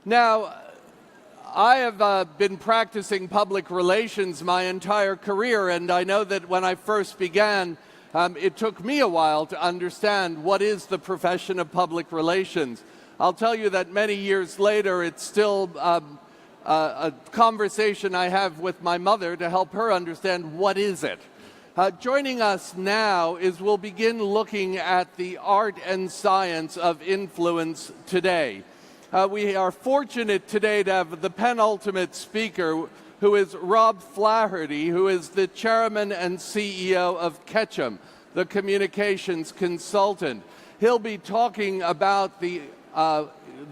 Now, I have been practicing public relations my entire career, and I know that when I first began, it took me a while to understand what is the profession of public relations. I'll tell you that many years later, it's still a conversation I have with my mother to help her understand what is it. Joining us now is we'll begin looking at the art and science of influence today. We are fortunate today to have the penultimate speaker, who is Rob Flaherty, who is the chairman and CEO of Ketchum, the communications consultant. He'll be talking about the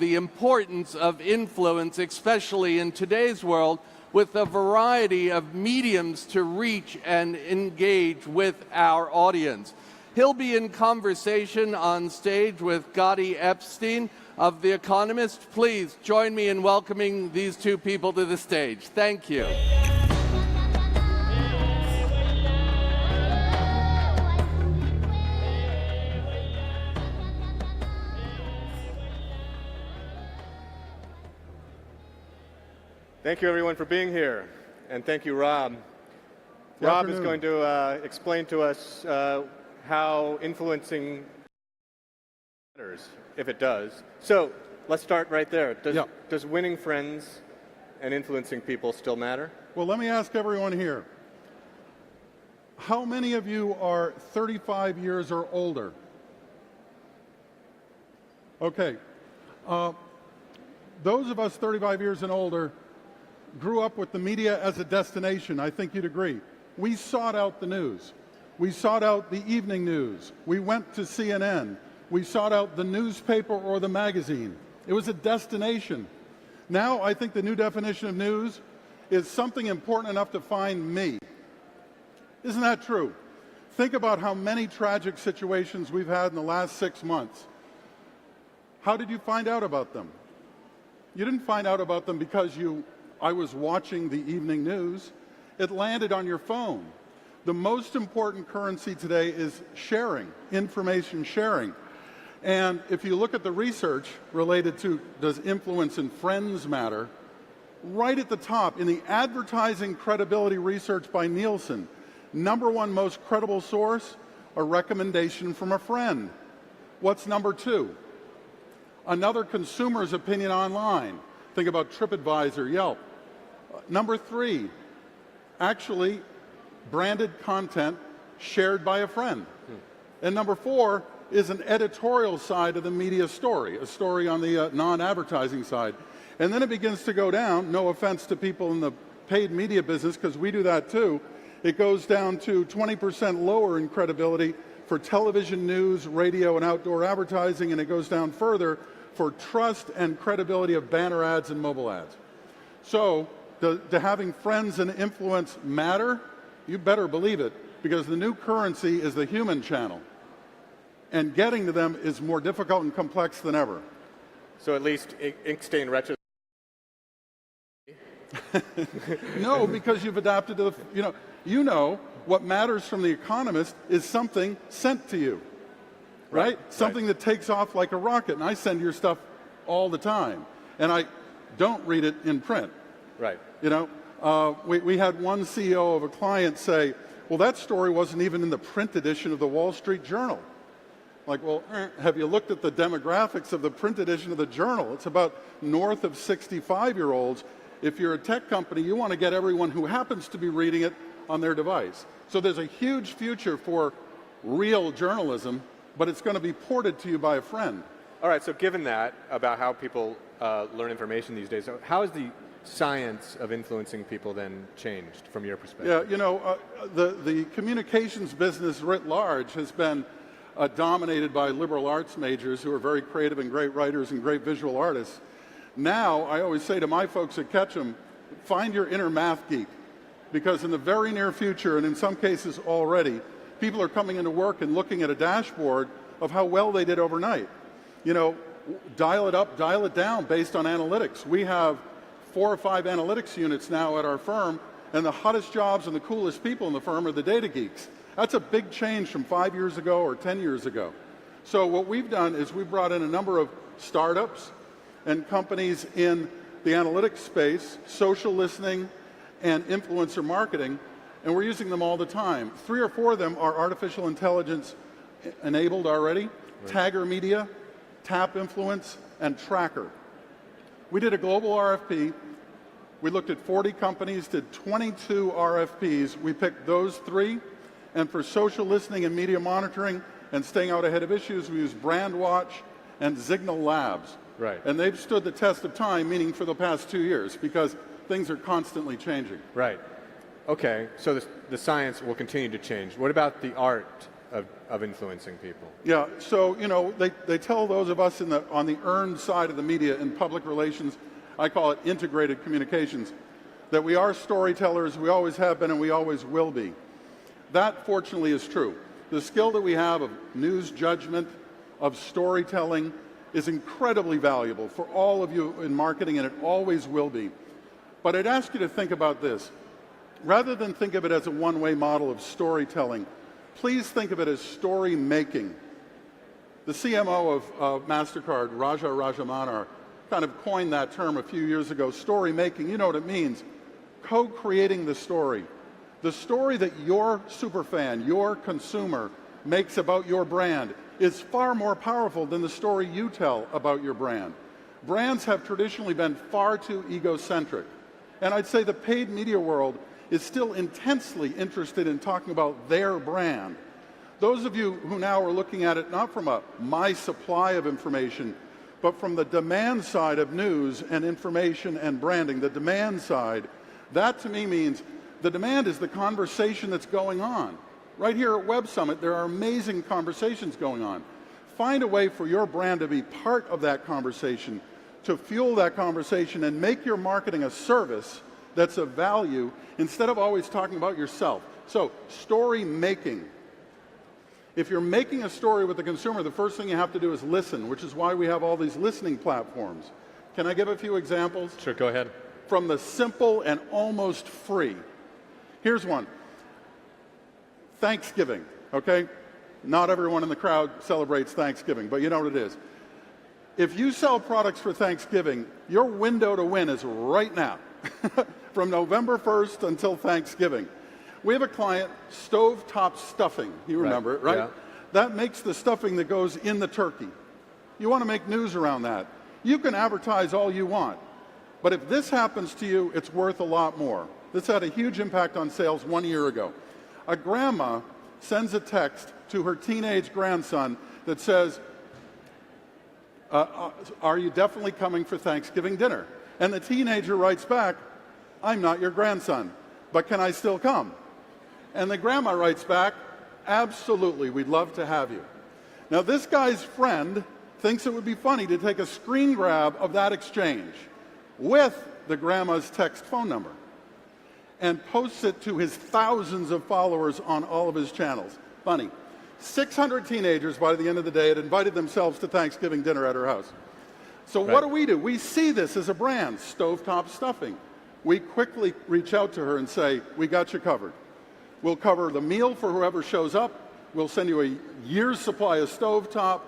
importance of influence, especially in today's world, with a variety of mediums to reach and engage with our audience. He'll be in conversation on stage with Gotti Epstein of The Economist. Please join me in welcoming these two people to the stage. Thank you. Thank you, everyone, for being here. And thank you, Rob. Rob is going to explain to us how influencing matters, if it does. So let's start right there. Does winning friends and influencing people still matter? Well, let me ask everyone here. How many of you are 35 years or older? Okay. Those of us 35 years and older grew up with the media as a destination. I think you'd agree. We sought out the news. We sought out the evening news. We went to CNN. We sought out the newspaper or the magazine. It was a destination. Now I think the new definition of news is something important enough to find me. Isn't that true? Think about how many tragic situations we've had in the last 6 months. How did you find out about them? You didn't find out about them because I was watching the evening news. It landed on your phone. The most important currency today is sharing, information sharing. And if you look at the research related to does influence and friends matter, right at the top in the advertising credibility research by Nielsen, #1 most credible source, a recommendation from a friend. What's number 2? Another consumer's opinion online. Think about TripAdvisor, Yelp. Number 3, actually branded content shared by a friend. And number 4 is an editorial side of the media story, a story on the non-advertising side. And then it begins to go down, no offense to people in the paid media business, because we do that too. It goes down to 20% lower in credibility for television, news, radio, and outdoor advertising, and it goes down further for trust and credibility of banner ads and mobile ads. So, do having friends and influence matter? You better believe it, because the new currency is the human channel. And getting to them is more difficult and complex than ever. So at least ink stain retro. No, because you've adapted to the, you know what matters from The Economist is something sent to you, right? Something that takes off like a rocket. And I send your stuff all the time. And I don't read it in print. Right. We had one CEO of a client say, well, that story wasn't even in the print edition of the Wall Street Journal. Like, well, have you looked at the demographics of the print edition of the Journal? It's about north of 65-year-olds. If you're a tech company, you want to get everyone who happens to be reading it on their device. So there's a huge future for real journalism, but it's going to be ported to you by a friend. All right, so given that about how people learn information these days, how has the science of influencing people then changed from your perspective? Yeah, the communications business writ large has been dominated by liberal arts majors who are very creative and great writers and great visual artists. Now, I always say to my folks at Ketchum, find your inner math geek, because in the very near future, and in some cases already, people are coming into work and looking at a dashboard of how well they did overnight. Dial it up, dial it down based on analytics. We have 4 or 5 analytics units now at our firm, and the hottest jobs and the coolest people in the firm are the data geeks. That's a big change from 5 years ago or 10 years ago. So what we've done is we've brought in a number of startups and companies in the analytics space, social listening, and influencer marketing, and we're using them all the time. 3 or 4 of them are artificial intelligence enabled already, Tagger Media, Tap Influence, and Tracker. We did a global RFP. We looked at 40 companies, did 22 RFPs. We picked those 3, and for social listening and media monitoring and staying out ahead of issues, we used Brandwatch and Signal Labs. Right. And they've stood the test of time, meaning for the past 2 years, because things are constantly changing. Right. Okay, so the science will continue to change. What about the art of influencing people? Yeah, so, you know, they tell those of us on the earned side of the media in public relations, I call it integrated communications, that we are storytellers, we always have been, and we always will be. That, fortunately, is true. The skill that we have of news judgment, of storytelling, is incredibly valuable for all of you in marketing, and it always will be. But I'd ask you to think about this. Rather than think of it as a one-way model of storytelling, please think of it as story making. The CMO of MasterCard, Raja Rajamanar, kind of coined that term a few years ago, story making. You know what it means. Co-creating the story that your superfan, your consumer, makes about your brand is far more powerful than the story you tell about your brand. Brands have traditionally been far too egocentric. And I'd say the paid media world is still intensely interested in talking about their brand. Those of you who now are looking at it not from my supply of information, but from the demand side of news and information and branding, the demand side, that to me means the demand is the conversation that's going on. Right here at WebSummit, there are amazing conversations going on. Find a way for your brand to be part of that conversation, to fuel that conversation and make your marketing a service that's of value instead of always talking about yourself. So, story making. If you're making a story with the consumer, the first thing you have to do is listen, which is why we have all these listening platforms. Can I give a few examples? Sure, go ahead. From the simple and almost free. Here's one. Thanksgiving, okay? Not everyone in the crowd celebrates Thanksgiving, but you know what it is. If you sell products for Thanksgiving, your window to win is right now, from November 1st until Thanksgiving. We have a client, stovetop stuffing. You remember it, right? Yeah. That makes the stuffing that goes in the turkey. You want to make news around that. You can advertise all you want, but if this happens to you, it's worth a lot more. This had a huge impact on sales 1 year ago. A grandma sends a text to her teenage grandson that says, are you definitely coming for Thanksgiving dinner? And the teenager writes back, I'm not your grandson, but can I still come? And the grandma writes back, absolutely, we'd love to have you. Now this guy's friend thinks it would be funny to take a screen grab of that exchange with the grandma's text phone number and posts it to his thousands of followers on all of his channels. Funny. 600 teenagers by the end of the day had invited themselves to Thanksgiving dinner at her house. So what do? We see this as a brand, stovetop stuffing. We quickly reach out to her and say, we got you covered. We'll cover the meal for whoever shows up. We'll send you a year's supply of stovetop.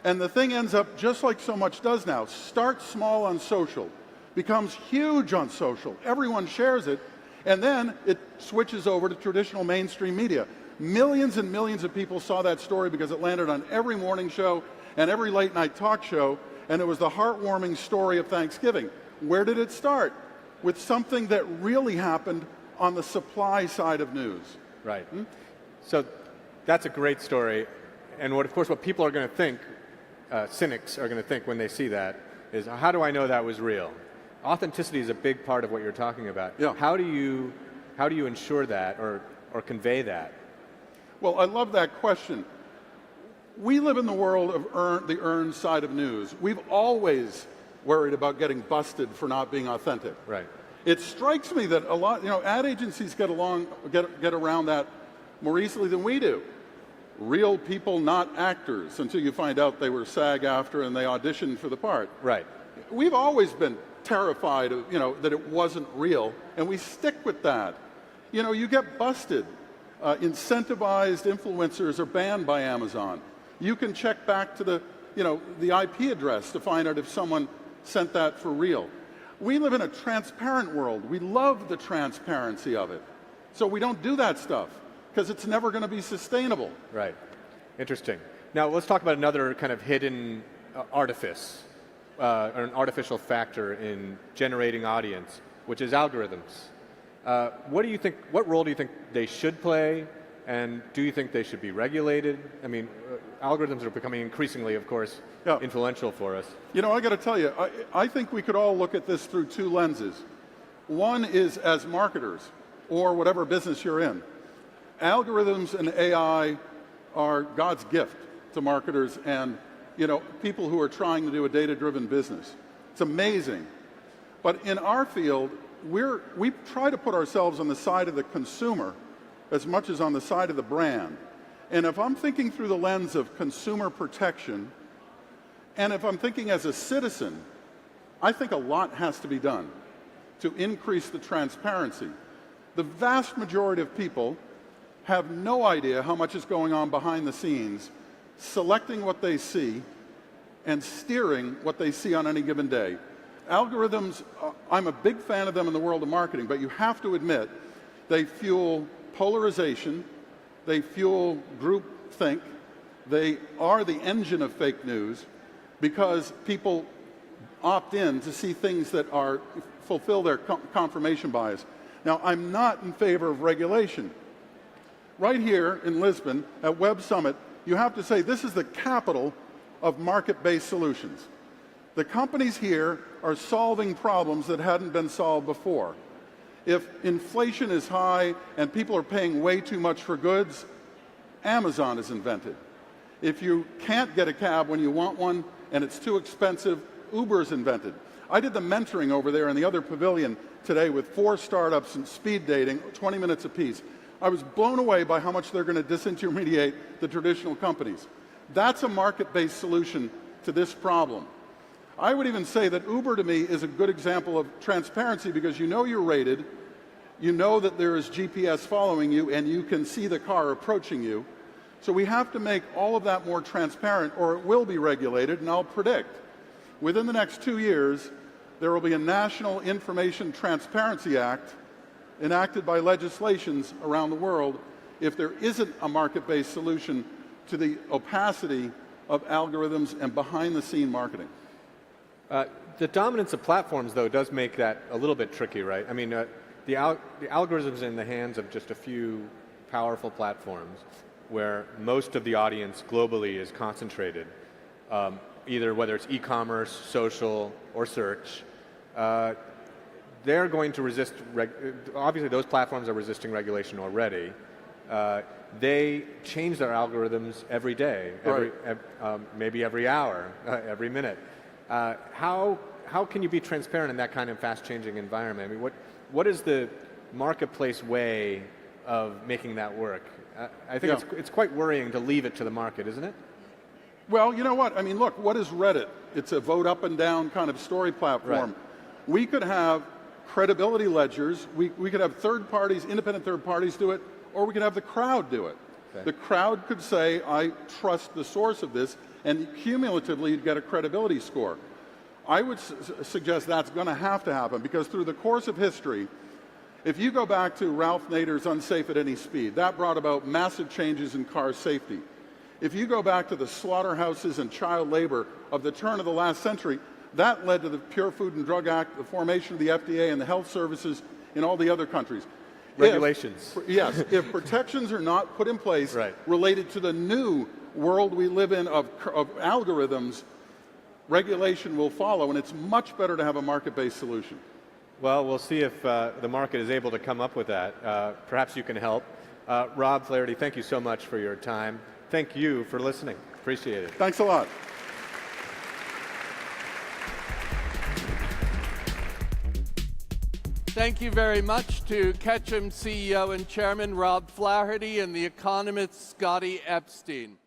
And the thing ends up just like so much does now. Starts small on social, becomes huge on social. Everyone shares it. And then it switches over to traditional mainstream media. Millions and millions of people saw that story because it landed on every morning show and every late night talk show. And it was the heartwarming story of Thanksgiving. Where did it start? With something that really happened on the supply side of news. Right. So that's a great story. And of course, what people are going to think, cynics are going to think when they see that, is how do I know that was real? Authenticity is a big part of what you're talking about. Yeah. How do you ensure that or convey that? Well, I love that question. We live in the world of the earned side of news. We've always worried about getting busted for not being authentic. Right. It strikes me that a lot, ad agencies get around that more easily than we do. Real people, not actors, until you find out they were SAG-AFTRA and they auditioned for the part. Right. We've always been terrified of, that it wasn't real, and we stick with that. You get busted. Incentivized influencers are banned by Amazon. You can check back to the IP address to find out if someone sent that for real. We live in a transparent world. We love the transparency of it. So we don't do that stuff because it's never going to be sustainable. Right. Interesting. Now let's talk about another kind of hidden artifice, or an artificial factor in generating audience, which is algorithms. What do you think? What role do you think they should play? And do you think they should be regulated? I mean, algorithms are becoming increasingly, of course, influential for us. You know, I got to tell you, I think we could all look at this through two lenses. One is as marketers, or whatever business you're in. Algorithms and AI are God's gift to marketers and, you know, people who are trying to do a data-driven business. It's amazing. But in our field, we try to put ourselves on the side of the consumer as much as on the side of the brand. And if I'm thinking through the lens of consumer protection, and if I'm thinking as a citizen, I think a lot has to be done to increase the transparency. The vast majority of people have no idea how much is going on behind the scenes, selecting what they see and steering what they see on any given day. Algorithms, I'm a big fan of them in the world of marketing, but you have to admit they fuel polarization, they fuel groupthink, they are the engine of fake news because people opt in to see things that fulfill their confirmation bias. Now, I'm not in favor of regulation. Right here in Lisbon at WebSummit, you have to say this is the capital of market-based solutions. The companies here are solving problems that hadn't been solved before. If inflation is high and people are paying way too much for goods, Amazon is invented. If you can't get a cab when you want one and it's too expensive, Uber is invented. I did the mentoring over there in the other pavilion today with 4 startups and speed dating, 20 minutes apiece. I was blown away by how much they're going to disintermediate the traditional companies. That's a market-based solution to this problem. I would even say that Uber to me is a good example of transparency because you know you're rated, you know that there is GPS following you, and you can see the car approaching you. So we have to make all of that more transparent or it will be regulated, and I'll predict within the next 2 years there will be a National Information Transparency Act enacted by legislations around the world if there isn't a market-based solution to the opacity of algorithms and behind-the-scene marketing. The dominance of platforms, though, does make that a little bit tricky, right? I mean, the algorithms in the hands of just a few powerful platforms where most of the audience globally is concentrated, either whether it's e-commerce, social, or search, they're going to resist, obviously those platforms are resisting regulation already. They change their algorithms every day, maybe every hour, every minute. How can you be transparent in that kind of fast-changing environment? I mean, what is the marketplace way of making that work? I think it's quite worrying to leave it to the market, isn't it? Well, you know what? I mean, look, what is Reddit? It's a vote up and down kind of story platform. Right. We could have credibility ledgers. We could have third parties, independent third parties do it, or we could have the crowd do it. Okay. The crowd could say, I trust the source of this, and cumulatively you'd get a credibility score. I would suggest that's going to happen because through the course of history, if you go back to Ralph Nader's Unsafe at Any Speed, that brought about massive changes in car safety. If you go back to the slaughterhouses and child labor of the turn of the last century, that led to the Pure Food and Drug Act, the formation of the FDA and the health services in all the other countries. Regulations. If protections are not put in place related to the new world we live in of algorithms, regulation will follow, and it's much better to have a market-based solution. Well, we'll see if the market is able to come up with that. Perhaps you can help. Rob Flaherty, thank you so much for your time. Thank you for listening. Appreciate it. Thanks a lot. Thank you very much to Ketchum CEO and Chairman Rob Flaherty and the economist Scotty Epstein.